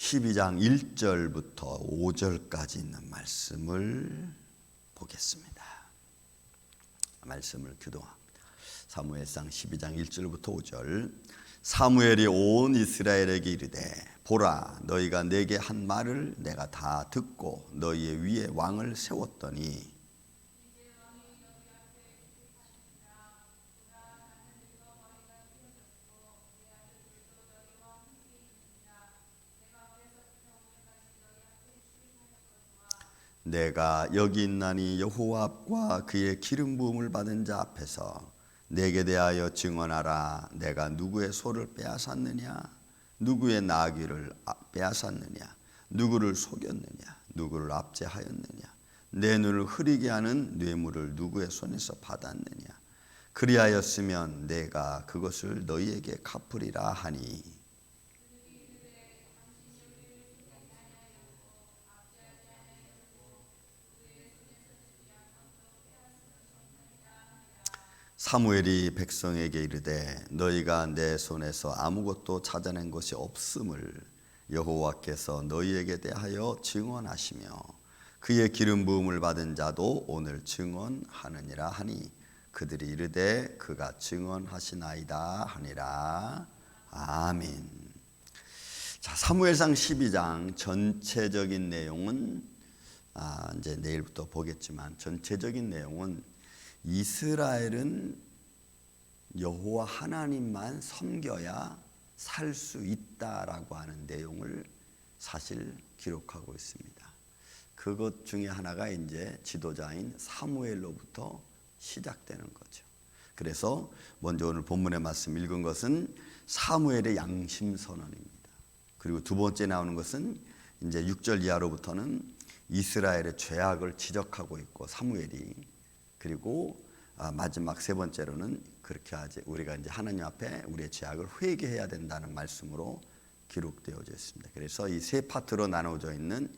12장 1절부터 5절까지 있는 말씀을 보겠습니다. 말씀을 교도합니다. 사무엘상 12장 1절부터 5절. 사무엘이 온 이스라엘에게 이르되 보라, 너희가 내게 한 말을 내가 다 듣고 너희의 위에 왕을 세웠더니 내가 여기 있나니 여호와 앞과 그의 기름 부음을 받은 자 앞에서 내게 대하여 증언하라. 내가 누구의 소를 빼앗았느냐, 누구의 나귀를 빼앗았느냐, 누구를 속였느냐, 누구를 압제하였느냐, 내 눈을 흐리게 하는 뇌물을 누구의 손에서 받았느냐. 그리하였으면 내가 그것을 너희에게 갚으리라 하니 사무엘이 백성에게 이르되 너희가 내 손에서 아무것도 찾아낸 것이 없음을 여호와께서 너희에게 대하여 증언하시며 그의 기름 부음을 받은 자도 오늘 증언하느니라 하니 그들이 이르되 그가 증언하시나이다 하니라. 아멘. 자, 사무엘상 12장 전체적인 내용은 이제 내일부터 보겠지만 전체적인 내용은 이스라엘은 여호와 하나님만 섬겨야 살 수 있다라고 하는 내용을 사실 기록하고 있습니다. 그것 중에 하나가 이제 지도자인 사무엘로부터 시작되는 거죠. 그래서 먼저 오늘 본문의 말씀 읽은 것은 사무엘의 양심 선언입니다. 그리고 두 번째 나오는 것은 이제 6절 이하로부터는 이스라엘의 죄악을 지적하고 있고 사무엘이, 그리고 마지막 세 번째로는 그렇게 하지 우리가 이제 하나님 앞에 우리의 죄악을 회개해야 된다는 말씀으로 기록되어져 있습니다. 그래서 이 세 파트로 나눠져 있는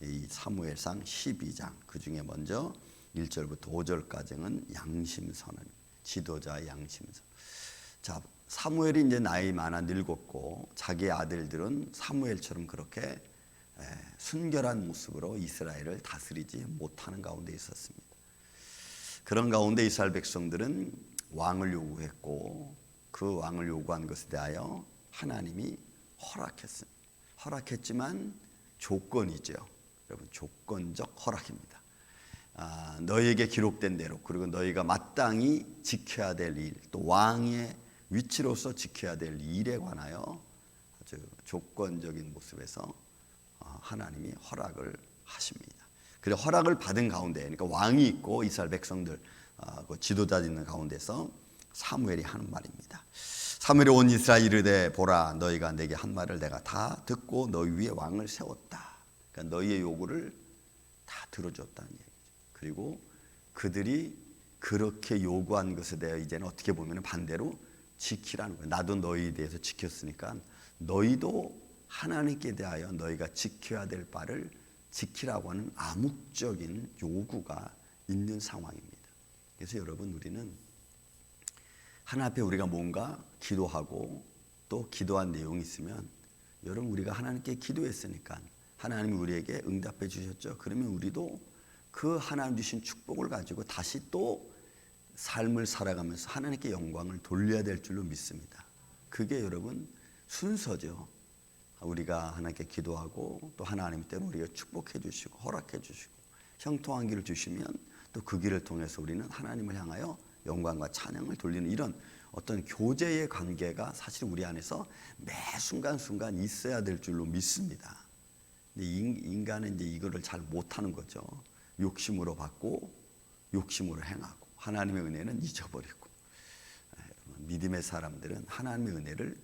이 사무엘상 12장, 그 중에 먼저 1절부터 5절까지는 양심 선언, 지도자의 양심 선언. 자, 사무엘이 이제 나이 많아 늙었고 자기의 아들들은 사무엘처럼 그렇게 순결한 모습으로 이스라엘을 다스리지 못하는 가운데 있었습니다. 그런 가운데 이스라엘 백성들은 왕을 요구했고 그 왕을 요구한 것에 대하여 하나님이 허락했습니다. 허락했지만 조건이죠. 여러분, 조건적 허락입니다. 너희에게 기록된 대로, 그리고 너희가 마땅히 지켜야 될 일, 또 왕의 위치로서 지켜야 될 일에 관하여 아주 조건적인 모습에서 하나님이 허락을 하십니다. 그래서 허락을 받은 가운데, 그러니까 왕이 있고 이스라엘 백성들 그 지도자 있는 가운데서 사무엘이 하는 말입니다. 사무엘이 온 이스라엘 이르되 보라, 너희가 내게 한 말을 내가 다 듣고 너희 위에 왕을 세웠다. 그러니까 너희의 요구를 다 들어줬다는 얘기죠. 그리고 그들이 그렇게 요구한 것에 대해 이제는 어떻게 보면 반대로 지키라는 거예요. 나도 너희에 대해서 지켰으니까 너희도 하나님께 대하여 너희가 지켜야 될 바를 지키라고 하는 암묵적인 요구가 있는 상황입니다. 그래서 여러분, 우리는 하나님 앞에 우리가 뭔가 기도하고 또 기도한 내용이 있으면, 여러분, 우리가 하나님께 기도했으니까 하나님이 우리에게 응답해 주셨죠. 그러면 우리도 그 하나님 주신 축복을 가지고 다시 또 삶을 살아가면서 하나님께 영광을 돌려야 될 줄로 믿습니다. 그게 여러분 순서죠. 우리가 하나님께 기도하고 또 하나님 때로 우리가 축복해 주시고 허락해 주시고 형통한 길을 주시면 또 그 길을 통해서 우리는 하나님을 향하여 영광과 찬양을 돌리는 이런 어떤 교제의 관계가 사실 우리 안에서 매 순간순간 있어야 될 줄로 믿습니다. 근데 인간은 이제 이거를 잘 못하는 거죠. 욕심으로 받고 욕심으로 행하고 하나님의 은혜는 잊어버리고. 믿음의 사람들은 하나님의 은혜를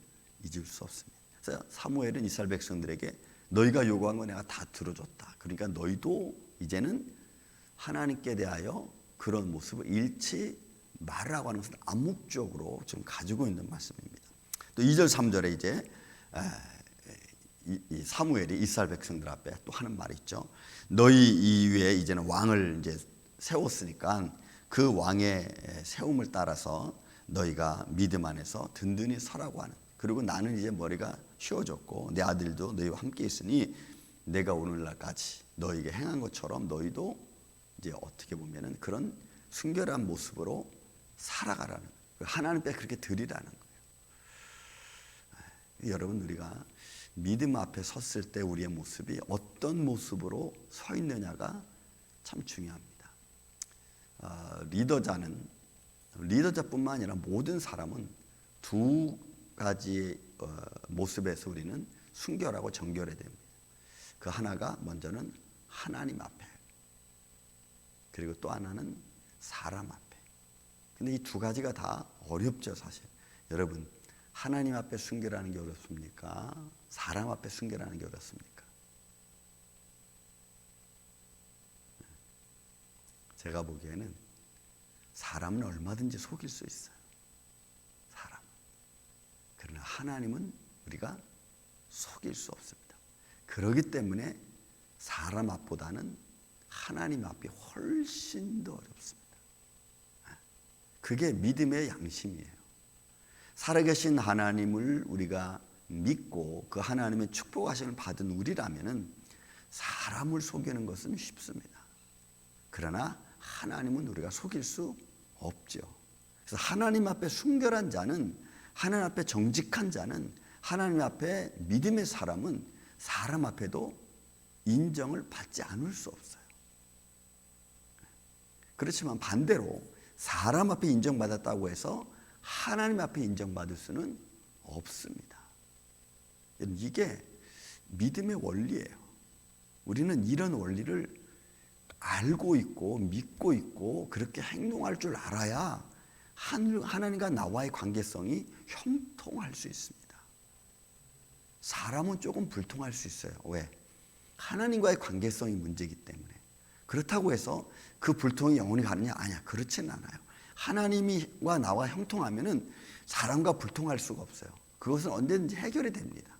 잊을 수 없습니다. 그래서 사무엘은 이스라엘 백성들에게 너희가 요구한 거 내가 다 들어줬다. 그러니까 너희도 이제는 하나님께 대하여 그런 모습을 잃지 말라고 하는 것을 암묵적으로 지금 가지고 있는 말씀입니다. 또 2절 3절에 이제 이 사무엘이 이스라엘 백성들 앞에 또 하는 말이 있죠. 너희 이위에 이제는 왕을 이제 세웠으니까 그 왕의 세움을 따라서 너희가 믿음 안에서 든든히 서라고 하는 그리고 나는 이제 머리가 쉬워졌고 내 아들도 너희와 함께 있으니 내가 오늘날까지 너희에게 행한 것처럼 너희도 이제 어떻게 보면은 그런 순결한 모습으로 살아가라는 거예요. 하나님 앞에 그렇게 드리라는 거예요. 여러분, 우리가 믿음 앞에 섰을 때 우리의 모습이 어떤 모습으로 서 있느냐가 참 중요합니다. 리더자뿐만 아니라 모든 사람은 두 가지 모습에서 우리는 순결하고 정결해야 됩니다. 그 하나가 먼저는 하나님 앞에, 그리고 또 하나는 사람 앞에. 근데 이 두 가지가 다 어렵죠, 사실. 여러분, 하나님 앞에 순결하는 게 어렵습니까? 사람 앞에 순결하는 게 어렵습니까? 제가 보기에는 사람은 얼마든지 속일 수 있어요. 사람. 그러나 하나님은 우리가 속일 수 없습니다. 그렇기 때문에 사람 앞보다는 하나님 앞이 훨씬 더 어렵습니다. 그게 믿음의 양심이에요. 살아계신 하나님을 우리가 믿고 그 하나님의 축복하심을 받은 우리라면은 사람을 속이는 것은 쉽습니다. 그러나 하나님은 우리가 속일 수 없죠. 그래서 하나님 앞에 순결한 자는, 하나님 앞에 정직한 자는, 하나님 앞에 믿음의 사람은 사람 앞에도 인정을 받지 않을 수 없어요. 그렇지만 반대로 사람 앞에 인정받았다고 해서 하나님 앞에 인정받을 수는 없습니다. 이게 믿음의 원리예요. 우리는 이런 원리를 알고 있고 믿고 있고 그렇게 행동할 줄 알아야 하나님과 나와의 관계성이 형통할 수 있습니다. 사람은 조금 불통할 수 있어요. 왜? 하나님과의 관계성이 문제이기 때문에. 그렇다고 해서 그 불통이 영원히 가느냐? 아니야, 그렇지는 않아요. 하나님과 나와 형통하면은 사람과 불통할 수가 없어요. 그것은 언제든지 해결이 됩니다.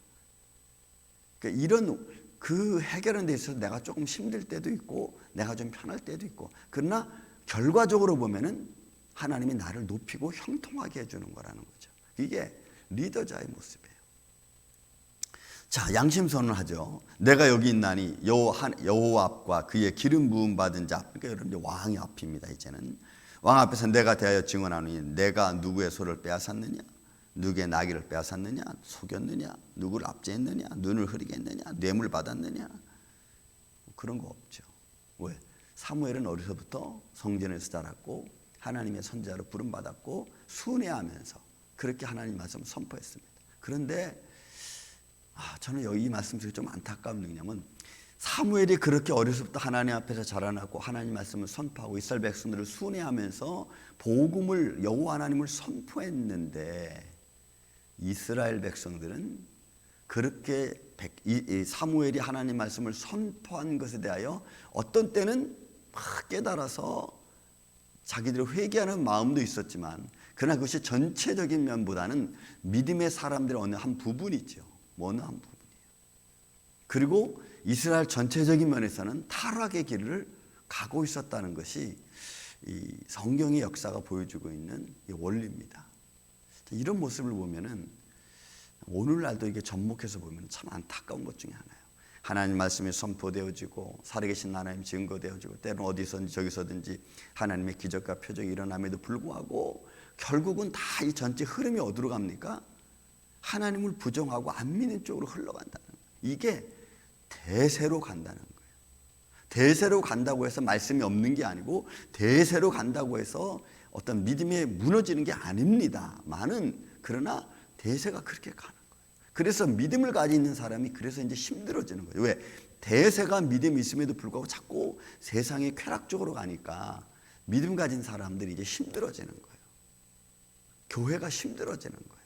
그러니까 이런 그 해결하는 데 있어서 내가 조금 힘들 때도 있고 내가 좀 편할 때도 있고, 그러나 결과적으로 보면은 하나님이 나를 높이고 형통하게 해주는 거라는 거죠. 이게 리더자의 모습이에요. 자, 양심선언을 하죠. 내가 여기 있나니 여호와 앞과 그의 기름 부음 받은 자, 그러니까 여러분 왕의 앞입니다. 이제는 왕 앞에서 내가 대하여 증언하노니 내가 누구의 소를 빼앗았느냐, 누구의 나귀를 빼앗았느냐, 속였느냐, 누구를 압제했느냐, 눈을 흐리게 했느냐, 뇌물 받았느냐, 그런 거 없죠. 왜? 사무엘은 어려서부터 성전에서 자랐고 하나님의 선지자로 부름받았고 순회하면서 그렇게 하나님 말씀을 선포했습니다. 그런데 저는 여기 이 말씀 중에 좀 안타까운 게 뭐냐면, 사무엘이 그렇게 어려서부터 하나님 앞에서 자라났고 하나님 말씀을 선포하고 이스라엘 백성들을 순회하면서 복음을, 여호와 하나님을 선포했는데 이스라엘 백성들은 그렇게 사무엘이 하나님 말씀을 선포한 것에 대하여 어떤 때는 막 깨달아서 자기들이 회개하는 마음도 있었지만, 그러나 그것이 전체적인 면보다는 믿음의 사람들의 어느 한 부분이죠. 어느 한 부분이에요. 그리고 이스라엘 전체적인 면에서는 타락의 길을 가고 있었다는 것이 이 성경의 역사가 보여주고 있는 이 원리입니다. 이런 모습을 보면은 오늘날도 이게 접목해서 보면 참 안타까운 것 중에 하나예요. 하나님 말씀이 선포되어지고 살아계신 하나님 증거되어지고 때로는 어디서든지 저기서든지 하나님의 기적과 표적이 일어남에도 불구하고 결국은 다 이 전체 흐름이 어디로 갑니까? 하나님을 부정하고 안 믿는 쪽으로 흘러간다는 거예요. 이게 대세로 간다는 거예요. 대세로 간다고 해서 말씀이 없는 게 아니고 대세로 간다고 해서 어떤 믿음이 무너지는 게 아닙니다. 그러나 대세가 그렇게 가는 거예요. 그래서 믿음을 가지고 있는 사람이 그래서 이제 힘들어지는 거예요. 왜? 대세가 믿음이 있음에도 불구하고 자꾸 세상이 쾌락적으로 가니까 믿음 가진 사람들이 이제 힘들어지는 거예요. 교회가 힘들어지는 거예요.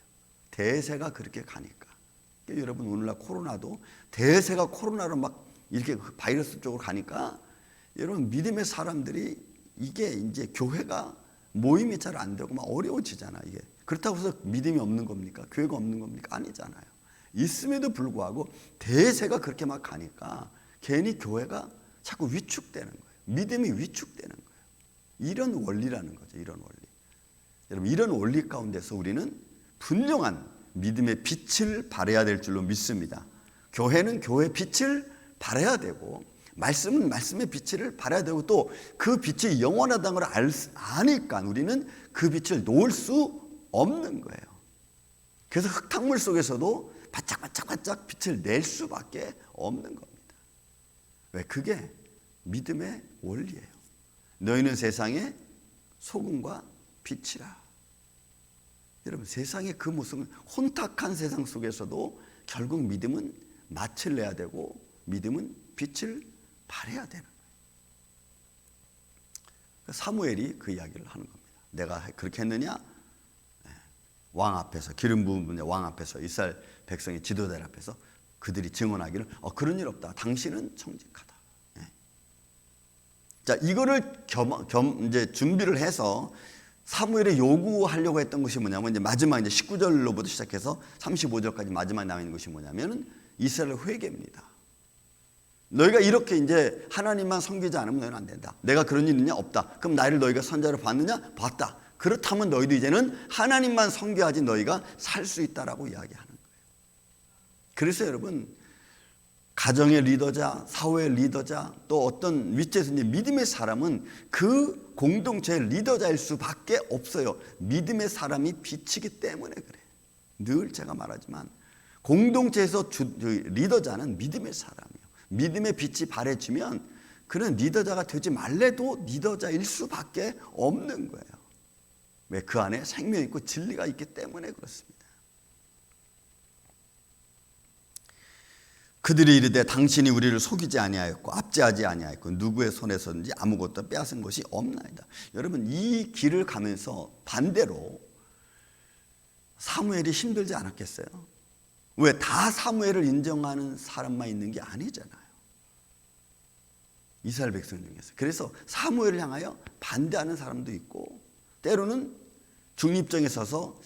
대세가 그렇게 가니까. 그러니까 여러분, 오늘날 코로나도 대세가 코로나로 막 이렇게 바이러스 쪽으로 가니까 여러분, 믿음의 사람들이 이게 이제 교회가 모임이 잘 안 되고 막 어려워지잖아. 이게 그렇다고 해서 믿음이 없는 겁니까? 교회가 없는 겁니까? 아니잖아요. 있음에도 불구하고 대세가 그렇게 막 가니까 괜히 교회가 자꾸 위축되는 거예요. 믿음이 위축되는 거예요. 이런 원리라는 거죠. 이런 원리. 여러분, 이런 원리 가운데서 우리는 분명한 믿음의 빛을 발해야 될 줄로 믿습니다. 교회는 교회 빛을 발해야 되고, 말씀은 말씀의 빛을 발해야 되고, 또 그 빛이 영원하다는 걸 아니까 우리는 그 빛을 놓을 수 없는 거예요. 그래서 흙탕물 속에서도 반짝반짝반짝 빛을 낼 수밖에 없는 겁니다. 왜? 그게 믿음의 원리예요. 너희는 세상의 소금과 빛이라. 여러분, 세상의 그 모습은, 혼탁한 세상 속에서도 결국 믿음은 맛을 내야 되고, 믿음은 빛을 발해야 되는 거예요. 사무엘이 그 이야기를 하는 겁니다. 내가 그렇게 했느냐? 왕 앞에서, 기름 부은 왕 앞에서, 이스라엘 백성의 지도자들 앞에서 그들이 증언하기를 그런 일 없다. 당신은 정직하다. 자, 이거를 이제 준비를 해서 사무엘이 요구하려고 했던 것이 뭐냐면, 이제 마지막 이제 19절로부터 시작해서 35절까지 마지막에 나와 있는 것이 뭐냐면 이스라엘 회개입니다. 너희가 이렇게 이제 하나님만 섬기지 않으면 너희는 안 된다. 내가 그런 일 있냐? 없다. 그럼 나를 너희가 선자로 봤느냐? 봤다. 그렇다면 너희도 이제는 하나님만 섬겨야지 너희가 살 수 있다라고 이야기하는 거예요. 그래서 여러분, 가정의 리더자, 사회의 리더자, 또 어떤 위치에서 이제 믿음의 사람은 그 공동체의 리더자일 수밖에 없어요. 믿음의 사람이 빛이기 때문에 그래요. 늘 제가 말하지만 공동체에서 리더자는 믿음의 사람이에요. 믿음의 빛이 발해지면 그는 리더자가 되지 말래도 리더자일 수밖에 없는 거예요. 왜? 그 안에 생명이 있고 진리가 있기 때문에 그렇습니다. 그들이 이르되 당신이 우리를 속이지 아니하였고 압제하지 아니하였고 누구의 손에서든지 아무것도 빼앗은 것이 없나이다. 여러분, 이 길을 가면서 반대로 사무엘이 힘들지 않았겠어요? 왜? 다 사무엘을 인정하는 사람만 있는 게 아니잖아요. 이스라엘 백성 중에서. 그래서 사무엘을 향하여 반대하는 사람도 있고, 때로는 중립정에 서서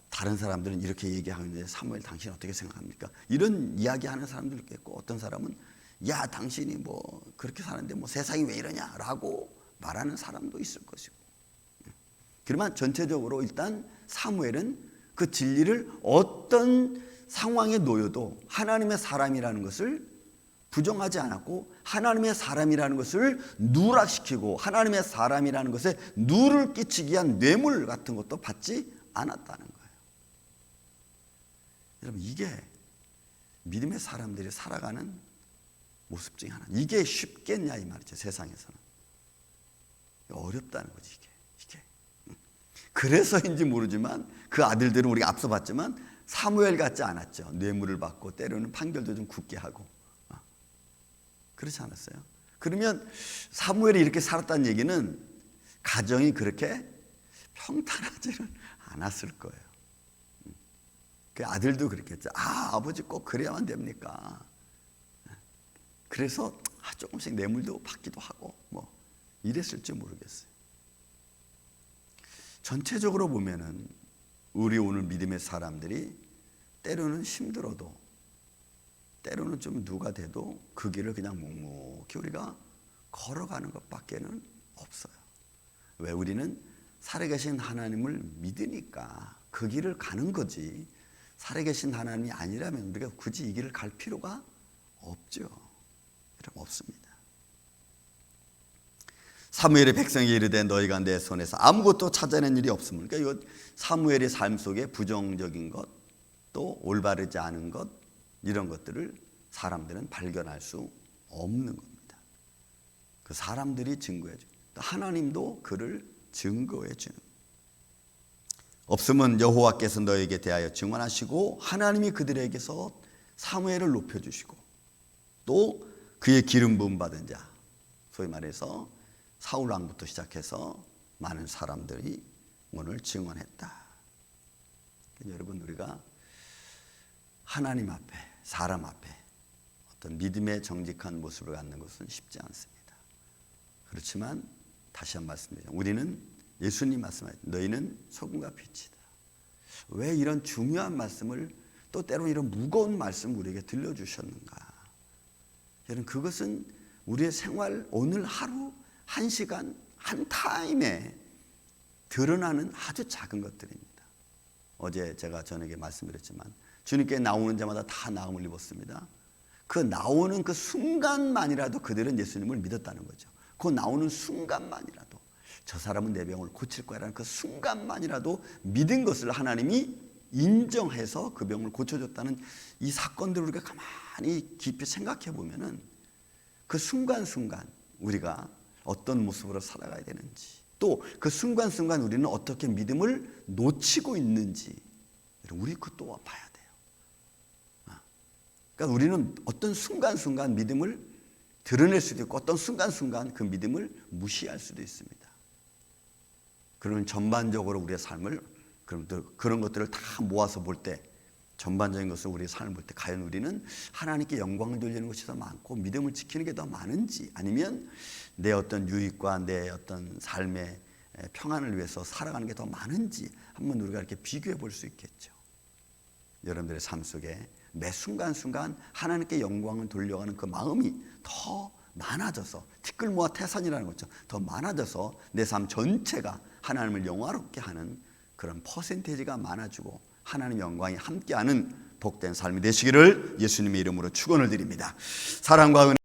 다른 사람들은 이렇게 얘기하는데 사무엘 당신 어떻게 생각합니까? 이런 이야기하는 사람도 있겠고, 어떤 사람은 야 당신이 뭐 그렇게 사는데 뭐 세상이 왜 이러냐라고 말하는 사람도 있을 것이고. 그러면 전체적으로 일단 사무엘은 그 진리를 어떤 상황에 놓여도 하나님의 사람이라는 것을 부정하지 않았고, 하나님의 사람이라는 것을 누락시키고 하나님의 사람이라는 것에 누를 끼치기 위한 뇌물 같은 것도 받지 않았다는 거예요. 여러분, 이게 믿음의 사람들이 살아가는 모습 중에 하나. 이게 쉽겠냐 이 말이죠. 세상에서는 어렵다는 거지. 이게 그래서인지 모르지만 그 아들들은 우리가 앞서 봤지만 사무엘 같지 않았죠. 뇌물을 받고 때로는 판결도 좀 굳게 하고. 그렇지 않았어요? 그러면 사무엘이 이렇게 살았다는 얘기는 가정이 그렇게 평탄하지는 않았을 거예요. 그 아들도 그랬겠죠. 아버지 꼭 그래야만 됩니까? 그래서 조금씩 뇌물도 받기도 하고 뭐 이랬을지 모르겠어요. 전체적으로 보면은 우리 오늘 믿음의 사람들이 때로는 힘들어도, 때로는 좀 누가 돼도 그 길을 그냥 묵묵히 우리가 걸어가는 것밖에는 없어요. 왜? 우리는 살아계신 하나님을 믿으니까 그 길을 가는 거지, 살아계신 하나님이 아니라면 우리가 굳이 이 길을 갈 필요가 없죠. 여러분, 없습니다. 사무엘의 백성이 이르되 너희가 내 손에서 아무것도 찾아낸 일이 없음을. 그러니까 이거 사무엘의 삶 속에 부정적인 것, 또 올바르지 않은 것, 이런 것들을 사람들은 발견할 수 없는 겁니다. 그 사람들이 증거해 줍니다. 하나님도 그를 증거해 주는 겁니다. 없으면 여호와께서 너에게 대하여 증언하시고, 하나님이 그들에게서 사무엘을 높여주시고, 또 그의 기름 부음 받은 자, 소위 말해서 사울 왕부터 시작해서 많은 사람들이 오늘 증언했다. 여러분, 우리가 하나님 앞에, 사람 앞에 어떤 믿음의 정직한 모습을 갖는 것은 쉽지 않습니다. 그렇지만 다시 한 번 말씀드리죠. 우리는 예수님 말씀하셨죠. 너희는 소금과 빛이다. 왜 이런 중요한 말씀을, 또 때로 이런 무거운 말씀을 우리에게 들려주셨는가? 여러분, 그것은 우리의 생활, 오늘 하루, 한 시간, 한 타임에 드러나는 아주 작은 것들입니다. 어제 제가 저녁에 말씀드렸지만 주님께 나오는 자마다 다 나음을 입었습니다. 그 나오는 그 순간만이라도 그들은 예수님을 믿었다는 거죠. 그 나오는 순간만이라도 저 사람은 내 병을 고칠 거야라는 그 순간만이라도 믿은 것을 하나님이 인정해서 그 병을 고쳐줬다는 이 사건들을 우리가 가만히 깊이 생각해 보면은 그 순간순간 우리가 어떤 모습으로 살아가야 되는지, 또 그 순간순간 우리는 어떻게 믿음을 놓치고 있는지 우리 그것도 봐야 돼요. 그러니까 우리는 어떤 순간순간 믿음을 드러낼 수도 있고 어떤 순간순간 그 믿음을 무시할 수도 있습니다. 그러면 전반적으로 우리의 삶을 그런 것들을 다 모아서 볼 때, 전반적인 것을 우리의 삶을 볼 때 과연 우리는 하나님께 영광을 돌리는 것이 더 많고 믿음을 지키는 게 더 많은지, 아니면 내 어떤 유익과 내 어떤 삶의 평안을 위해서 살아가는 게 더 많은지 한번 우리가 이렇게 비교해 볼 수 있겠죠. 여러분들의 삶 속에 매 순간순간 하나님께 영광을 돌려가는 그 마음이 더 많아져서, 티끌 모아 태산이라는 거죠. 더 많아져서 내 삶 전체가 하나님을 영화롭게 하는 그런 퍼센테이지가 많아지고 하나님 영광이 함께하는 복된 삶이 되시기를 예수님의 이름으로 축원을 드립니다. 사랑과 은혜